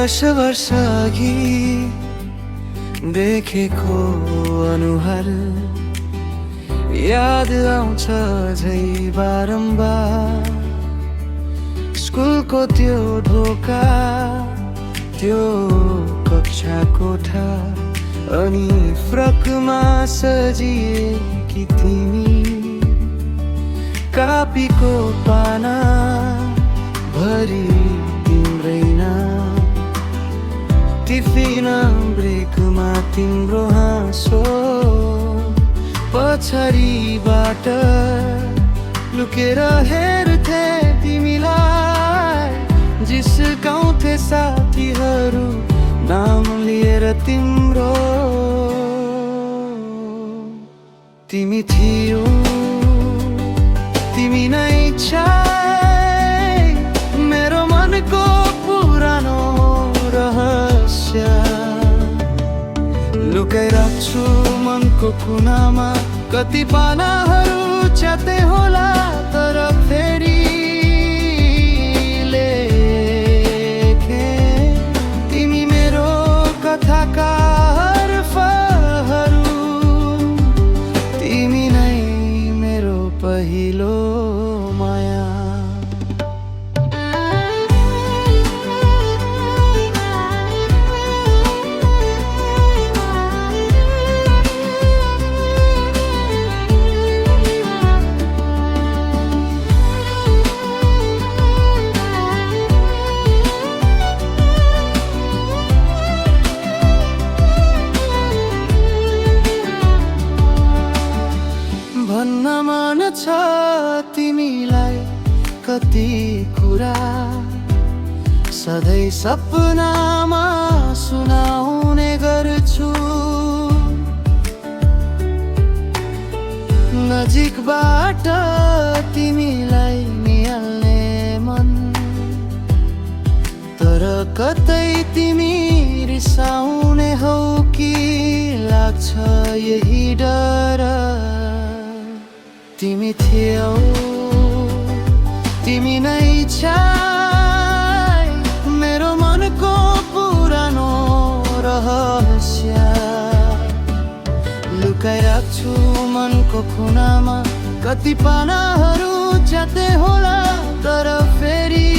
10 वर्ष अघि देखेको अनुहार याद आउँछ झै बारम्बार। स्कुलको त्यो ढोका, त्यो कक्षा कोठा, अनि फ्रकमा सजिएकी तिमी। कापीको पाना भरि तिम्रै नाम, टिफिन ब्रेकमा तिम्रो हाँसो, पछाडिबाट लुकेर हेर्थे तिमीलाई। जिस्काउँथे साथीहरू नाम लिएर तिम्रो। तिमी थियौ, तिमी नै चाहिँ मेरो मनको पुरानो रहस्य। लुकाइराख्छु मनको कुनामा, कति पानाहरू च्याते होला, तर फेरि लेखे तिमी मेरो कथाका हर्फहरू। तिमी नै मेरो पहिलो माया। भन्न मन छ तिमीलाई कति कुरा, सधैँ सपनामा सुनाउने गर्छु। नजिकबाट तिमीलाई निहाल्ने मन, तर कतै तिमी रिसाउने हौ कि लाग्छ यही डर। तिमी थियौ, तिमी नै चाहिँ मेरो मनको पुरानो रहस्य। लुकाइराख्छु मनको कुनामा, कति पानाहरू च्याते होला, तर फेरि